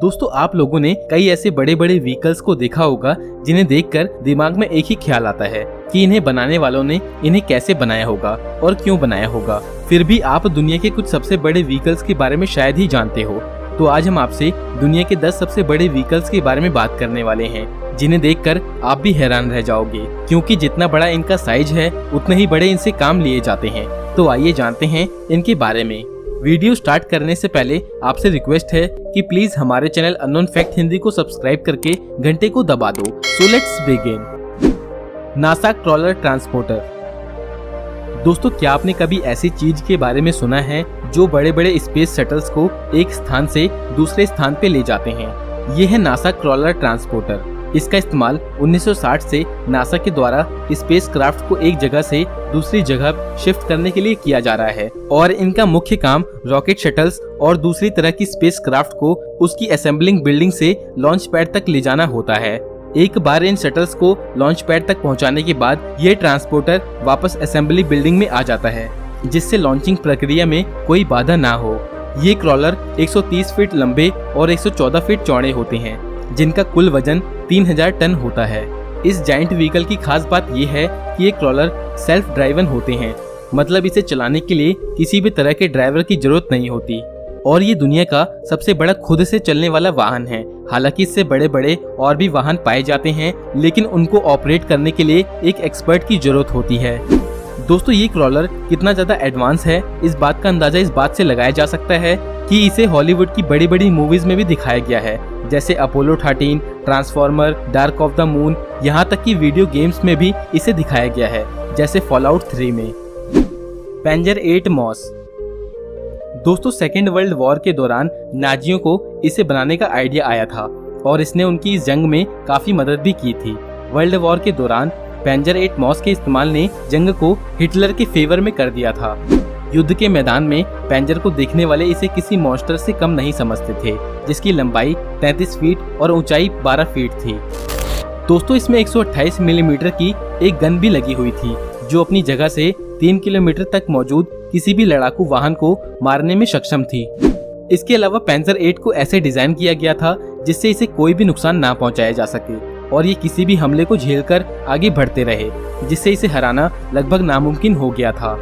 दोस्तों आप लोगों ने कई ऐसे बड़े बड़े व्हीकल्स को देखा होगा जिन्हें देखकर दिमाग में एक ही ख्याल आता है कि इन्हें बनाने वालों ने इन्हें कैसे बनाया होगा और क्यों बनाया होगा। फिर भी आप दुनिया के कुछ सबसे बड़े व्हीकल्स के बारे में शायद ही जानते हो। तो आज हम आपसे दुनिया के 10 सबसे बड़े व्हीकल्स के बारे में बात करने वाले हैं, जिन्हें देखकर आप भी हैरान रह जाओगे, क्योंकि जितना बड़ा इनका साइज है उतने ही बड़े इनसे काम लिए जाते हैं। तो आइए जानते हैं इनके बारे में। वीडियो स्टार्ट करने से पहले आपसे रिक्वेस्ट है कि प्लीज हमारे चैनल अननोन फैक्ट हिंदी को सब्सक्राइब करके घंटे को दबा दो। So let's begin. NASA crawler transporter. दोस्तों क्या आपने कभी ऐसी चीज के बारे में सुना है जो बड़े बड़े स्पेस शटल्स को एक स्थान से दूसरे स्थान पे ले जाते हैं? ये है नासा क्रॉलर ट्रांसपोर्टर। इसका इस्तेमाल 1960 से नासा के द्वारा स्पेस क्राफ्ट को एक जगह से दूसरी जगह शिफ्ट करने के लिए किया जा रहा है और इनका मुख्य काम रॉकेट शटल्स और दूसरी तरह की स्पेस क्राफ्ट को उसकी असेंबलिंग बिल्डिंग से लॉन्च पैड तक ले जाना होता है। एक बार इन शटल्स को लॉन्च पैड तक पहुंचाने के बाद ये ट्रांसपोर्टर वापस असेंबली बिल्डिंग में आ जाता है, जिससे लॉन्चिंग प्रक्रिया में कोई बाधा ना हो। ये क्रॉलर 130 फीट लंबे और 114 फीट चौड़े होते हैं, जिनका कुल वजन 3000 टन होता है। इस जायंट व्हीकल की खास बात यह है कि ये क्रॉलर सेल्फ ड्राइवन होते हैं, मतलब इसे चलाने के लिए किसी भी तरह के ड्राइवर की जरूरत नहीं होती और ये दुनिया का सबसे बड़ा खुद से चलने वाला वाहन है। हालांकि इससे बड़े बड़े और भी वाहन पाए जाते हैं, लेकिन उनको ऑपरेट करने के लिए एक एक्सपर्ट की जरूरत होती है। दोस्तों ये क्रॉलर कितना ज्यादा एडवांस है, इस बात का अंदाजा इस बात से लगाया जा सकता है कि इसे हॉलीवुड की बड़ी बड़ी मूवीज में भी दिखाया गया है, जैसे Apollo 13, transformer, dark of the moon, यहाँ तक कि वीडियो गेम्स में भी इसे दिखाया गया है, जैसे फॉलआउट 3 में। पेंजर 8 मॉस। दोस्तों सेकेंड वर्ल्ड वॉर के दौरान नाजियों को इसे बनाने का आइडिया आया था और इसने उनकी इस जंग में काफी मदद भी की थी। वर्ल्ड वॉर के दौरान पेंजर 8 मॉस के इस्तेमाल ने जंग को हिटलर के फेवर में कर दिया था। युद्ध के मैदान में पेंजर को देखने वाले इसे किसी मॉन्स्टर से कम नहीं समझते थे, जिसकी लंबाई 33 फीट और ऊंचाई 12 फीट थी। दोस्तों इसमें 128 मिलीमीटर की एक गन भी लगी हुई थी, जो अपनी जगह से 3 किलोमीटर तक मौजूद किसी भी लड़ाकू वाहन को मारने में सक्षम थी। इसके अलावा पेंजर 8 को ऐसे डिजाइन किया गया था जिससे इसे कोई भी नुकसान ना पहुंचाया जा सके और ये किसी भी हमले को झेलकर आगे बढ़ते रहे, जिससे इसे हराना लगभग नामुमकिन हो गया था।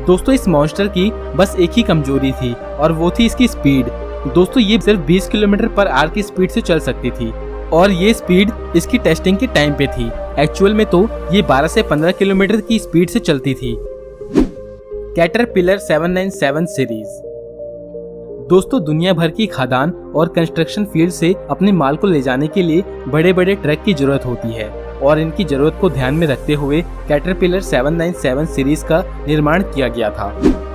दोस्तों इस मॉन्स्टर की बस एक ही कमजोरी थी और वो थी इसकी स्पीड। दोस्तों ये सिर्फ 20 किलोमीटर पर आवर की स्पीड से चल सकती थी और ये स्पीड इसकी टेस्टिंग के टाइम पे थी। एक्चुअल में तो ये 12 से 15 किलोमीटर की स्पीड से चलती थी। Caterpillar 797 series. दोस्तों दुनिया भर की खादान और कंस्ट्रक्शन फील्ड से अपने माल को ले जाने के लिए बड़े बड़े ट्रक की जरूरत होती है और इनकी जरूरत को ध्यान में रखते हुए कैटरपिलर 797 सीरीज का निर्माण किया गया था,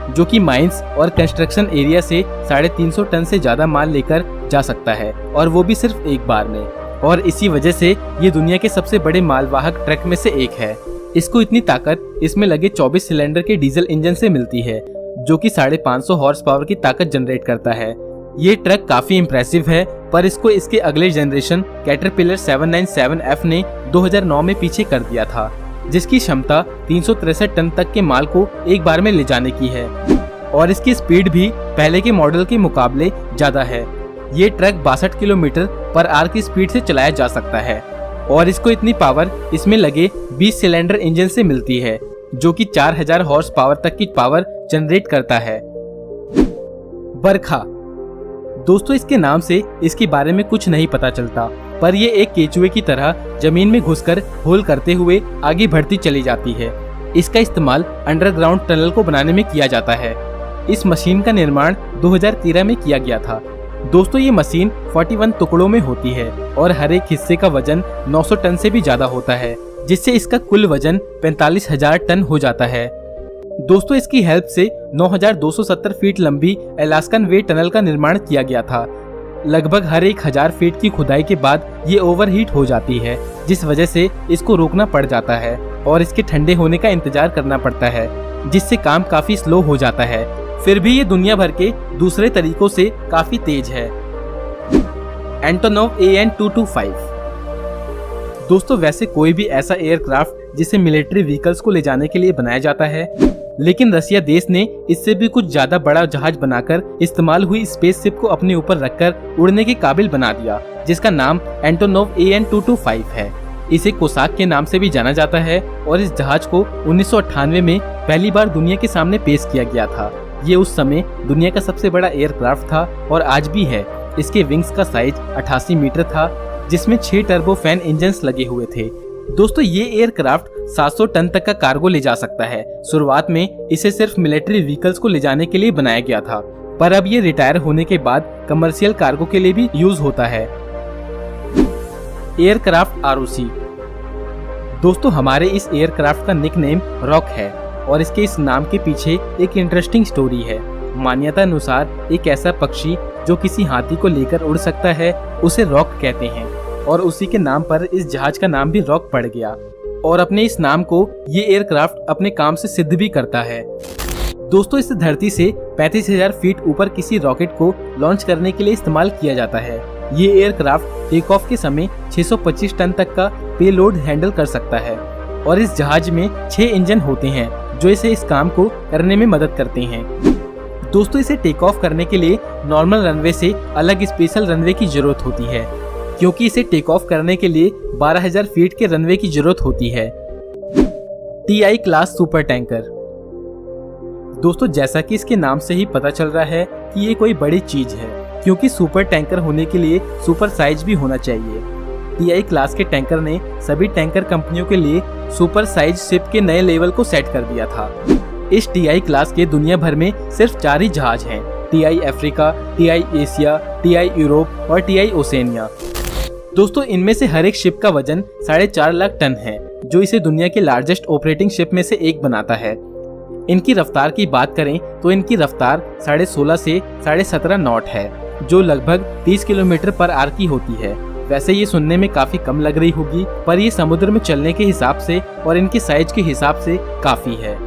जो कि माइंस और कंस्ट्रक्शन एरिया से 350 टन से ज्यादा माल लेकर जा सकता है और वो भी सिर्फ एक बार में। और इसी वजह से ये दुनिया के सबसे बड़े मालवाहक ट्रक में से एक है। इसको इतनी ताकत इसमें लगे 24 सिलेंडर के डीजल इंजन से मिलती है, जो कि 550 हॉर्स पावर की ताकत जनरेट करता है। ये ट्रक काफी इम्प्रेसिव है, पर इसको इसके अगले जनरेशन कैटरपिलर 797F ने 2009 में पीछे कर दिया था, जिसकी क्षमता 363 टन तक के माल को एक बार में ले जाने की है और इसकी स्पीड भी पहले के मॉडल के मुकाबले ज्यादा है। ये ट्रक 62 किलोमीटर पर आवर की स्पीड से चलाया जा सकता है और इसको इतनी पावर इसमें लगे 20 सिलेंडर इंजन से मिलती है, जो कि 4000 हॉर्स पावर तक की पावर जनरेट करता है। बरखा। दोस्तों इसके नाम से इसके बारे में कुछ नहीं पता चलता, पर ये एक केचुए की तरह जमीन में घुसकर होल करते हुए आगे बढ़ती चली जाती है। इसका इस्तेमाल अंडरग्राउंड टनल को बनाने में किया जाता है। इस मशीन का निर्माण 2013 में किया गया था। दोस्तों ये मशीन 41 टुकड़ों में होती है और हर एक हिस्से का वजन 900 टन से भी ज्यादा होता है, जिससे इसका कुल वजन 45,000 टन हो जाता है। दोस्तों इसकी हेल्प से 9,270 फीट लंबी अलास्कन वे टनल का निर्माण किया गया था। लगभग हर 1000 फीट की खुदाई के बाद ये ओवरहीट हो जाती है, जिस वजह से इसको रोकना पड़ जाता है और इसके ठंडे होने का इंतजार करना पड़ता है, जिससे काम काफी स्लो हो जाता है। फिर भी ये दुनिया भर के दूसरे तरीकों से काफी तेज है। Antonov AN-225। दोस्तों वैसे कोई भी ऐसा एयरक्राफ्ट जिसे मिलिट्री व्हीकल्स को ले जाने के लिए बनाया जाता है, लेकिन रसिया देश ने इससे भी कुछ ज्यादा बड़ा जहाज बनाकर इस्तेमाल हुई स्पेसशिप को अपने ऊपर रखकर उड़ने के काबिल बना दिया, जिसका नाम एंटोनोव AN-225 है। इसे कोसाक के नाम से भी जाना जाता है और इस जहाज को 1998 में पहली बार दुनिया के सामने पेश किया गया था। ये उस समय दुनिया का सबसे बड़ा एयरक्राफ्ट था और आज भी है। इसके विंग्स का साइज 88 मीटर था, जिसमें 6 टर्बोफैन इंजन्स लगे हुए थे। दोस्तों ये एयरक्राफ्ट 700 टन तक का कार्गो ले जा सकता है। शुरुआत में इसे सिर्फ मिलिट्री व्हीकल्स को ले जाने के लिए बनाया गया था, पर अब ये रिटायर होने के बाद कमर्शियल कार्गो के लिए भी यूज होता है। Aircraft ROC। दोस्तों हमारे इस एयरक्राफ्ट का निकनेम रॉक है और इसके इस नाम के पीछे एक इंटरेस्टिंग स्टोरी है। मान्यता अनुसार एक ऐसा पक्षी जो किसी हाथी को लेकर उड़ सकता है उसे रॉक कहते हैं और उसी के नाम पर इस जहाज का नाम भी रॉक पड़ गया और अपने इस नाम को ये एयरक्राफ्ट अपने काम से सिद्ध भी करता है। दोस्तों इस धरती से 35,000 फीट ऊपर किसी रॉकेट को लॉन्च करने के लिए इस्तेमाल किया जाता है। ये एयरक्राफ्ट टेक ऑफ के समय 625 टन तक का पेलोड हैंडल कर सकता है और इस जहाज में 6 इंजन होते हैं जो इसे इस काम को करने में मदद करते हैं। दोस्तों इसे टेक ऑफ करने के लिए नॉर्मल रनवे से अलग स्पेशल रनवे की जरूरत होती है, क्योंकि इसे टेक ऑफ करने के लिए 12,000 फीट के रनवे की जरूरत होती है। TI class super tanker. दोस्तों जैसा कि इसके नाम से ही पता चल रहा है कि ये कोई बड़ी चीज है, क्योंकि सुपर टैंकर होने के लिए सुपर साइज भी होना चाहिए। TI क्लास के टैंकर ने सभी टैंकर कंपनियों के लिए सुपर साइज शिप के नए लेवल को सेट कर दिया था। इस TI क्लास के दुनिया भर में सिर्फ 4 ही जहाज हैं, TI Africa, TI Asia, TI Europe और TI ओसेनिया। दोस्तों इनमें से हर एक शिप का वजन 4.5 लाख टन है, जो इसे दुनिया के लार्जेस्ट ऑपरेटिंग शिप में से एक बनाता है। इनकी रफ्तार की बात करें तो इनकी रफ्तार 16.5 से 17.5 नॉट है, जो लगभग 30 किलोमीटर पर आवर की होती है। वैसे ये सुनने में काफी कम लग रही होगी, पर ये समुद्र में चलने के हिसाब से और इनके साइज के हिसाब से काफी है।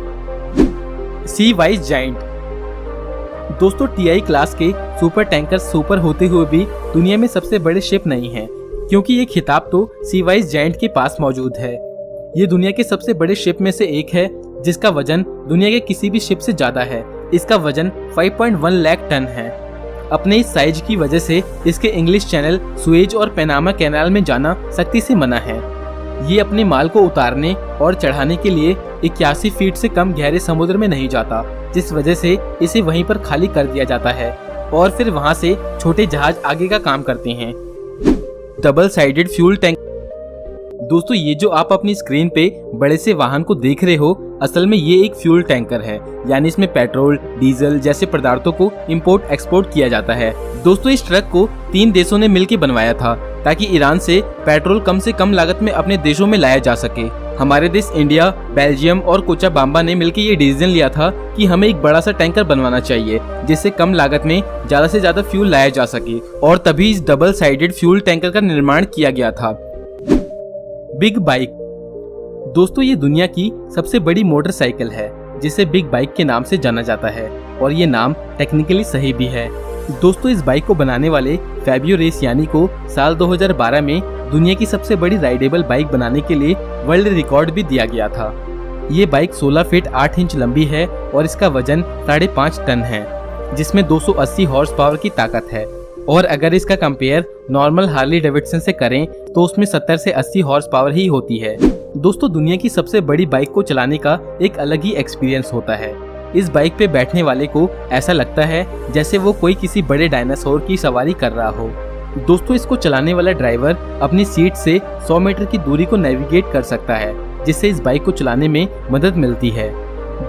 सी वाइज जायंट। दोस्तों TI क्लास के सुपर टैंकर सुपर होते हुए भी दुनिया में सबसे बड़े शिप नहीं है, क्योंकि ये खिताब तो सी वाइज जायंट के पास मौजूद है। ये दुनिया के सबसे बड़े शिप में से एक है, जिसका वजन दुनिया के किसी भी शिप से ज्यादा है। इसका वजन 5.1 लाख टन है। अपने इस साइज की वजह से इसके इंग्लिश चैनल, सुएज और पैनामा कैनाल में जाना सख्ती से मना है। ये अपने माल को उतारने और चढ़ाने के लिए 81 फीट से कम गहरे समुद्र में नहीं जाता, जिस वजह से इसे वहीं पर खाली कर दिया जाता है और फिर वहां से छोटे जहाज आगे का काम करते हैं। Double sided fuel tank. दोस्तों ये जो आप अपनी स्क्रीन पे बड़े से वाहन को देख रहे हो, असल में ये एक फ्यूल टैंकर है, यानी इसमें पेट्रोल, डीजल जैसे पदार्थों को इंपोर्ट एक्सपोर्ट किया जाता है। दोस्तों इस ट्रक को 3 देशों ने मिलकर बनवाया था, ताकि ईरान से पेट्रोल कम से कम लागत में अपने देशों में लाया जा सके। हमारे देश इंडिया, बेल्जियम और कोचाबाम्बा ने मिलकर ये डिसीजन लिया था कि हमें एक बड़ा सा टैंकर बनवाना चाहिए, जिससे कम लागत में ज्यादा से ज्यादा फ्यूल लाया जा सके, और तभी इस डबल साइडेड फ्यूल टैंकर का निर्माण किया गया था। Big bike. दोस्तों ये दुनिया की सबसे बड़ी मोटरसाइकिल है, जिसे बिग बाइक के नाम से जाना जाता है, और ये नाम टेक्निकली सही भी है। दोस्तों इस बाइक को बनाने वाले फैबियो रेसियानी को साल 2012 में दुनिया की सबसे बड़ी राइडेबल बाइक बनाने के लिए वर्ल्ड रिकॉर्ड भी दिया गया था। ये बाइक 16 फीट 8 इंच लंबी है और इसका वजन 5.5 टन है, जिसमें 280 हॉर्स पावर की ताकत है। और अगर इसका कंपेयर नॉर्मल हार्ली डेविडसन से करें तो उसमें 70 से 80 हॉर्स पावर ही होती है। दोस्तों दुनिया की सबसे बड़ी बाइक को चलाने का एक अलग ही एक्सपीरियंस होता है। इस बाइक पे बैठने वाले को ऐसा लगता है जैसे वो कोई किसी बड़े डायनासोर की सवारी कर रहा हो। दोस्तों इसको चलाने वाला ड्राइवर अपनी सीट से 100 मीटर की दूरी को नेविगेट कर सकता है, जिससे इस बाइक को चलाने में मदद मिलती है।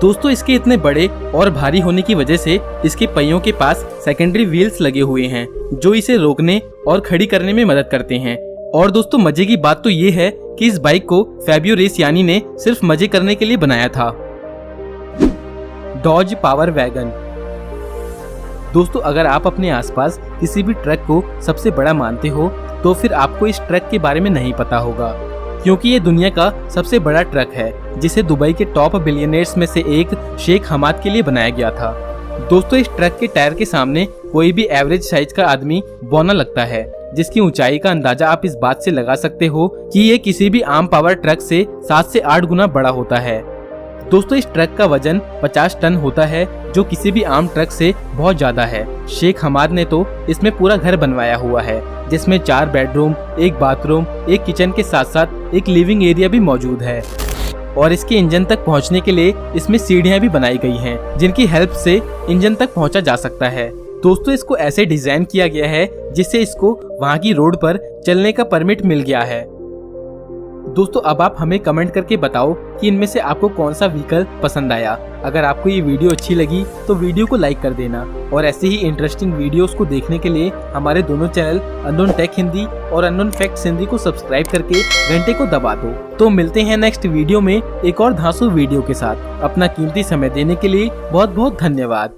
दोस्तों इसके इतने बड़े और भारी होने की वजह से इसके पहियों के पास सेकेंडरी व्हील्स लगे हुए हैं, जो इसे रोकने और खड़ी करने में मदद करते हैं। और दोस्तों मजे की बात तो ये है कि इस बाइक को फैबियो रेसियानी ने सिर्फ मजे करने के लिए बनाया था। Dodge power wagon. दोस्तों अगर आप अपने आसपास किसी भी ट्रक को सबसे बड़ा मानते हो तो फिर आपको इस ट्रक के बारे में नहीं पता होगा, क्योंकि ये दुनिया का सबसे बड़ा ट्रक है, जिसे दुबई के टॉप बिलियनेयर्स में से एक शेख हमाद के लिए बनाया गया था। दोस्तों इस ट्रक के टायर के सामने कोई भी एवरेज साइज का आदमी बौना लगता है, जिसकी ऊंचाई का अंदाजा आप इस बात से लगा सकते हो कि ये किसी भी आम पावर ट्रक से 7 से 8 गुना बड़ा होता है। दोस्तों इस ट्रक का वजन 50 टन होता है, जो किसी भी आम ट्रक से बहुत ज्यादा है। शेख हमाद ने तो इसमें पूरा घर बनवाया हुआ है, जिसमें 4 बेडरूम, 1 बाथरूम, 1 किचन के साथ साथ एक लिविंग एरिया भी मौजूद है। और इसके इंजन तक पहुंचने के लिए इसमें सीढ़ियां भी बनाई गई हैं, जिनकी हेल्प से इंजन तक पहुंचा जा सकता है। दोस्तों इसको ऐसे डिजाइन किया गया है जिससे इसको वहां की रोड पर चलने का परमिट मिल गया है। दोस्तों अब आप हमें कमेंट करके बताओ कि इनमें से आपको कौन सा व्हीकल पसंद आया। अगर आपको ये वीडियो अच्छी लगी तो वीडियो को लाइक कर देना, और ऐसे ही इंटरेस्टिंग वीडियोस को देखने के लिए हमारे दोनों चैनल अननोन टेक हिंदी और अननोन फैक्ट्स हिंदी को सब्सक्राइब करके घंटे को दबा दो। तो मिलते हैं नेक्स्ट वीडियो में एक और धांसू वीडियो के साथ। अपना कीमती समय देने के लिए बहुत बहुत धन्यवाद।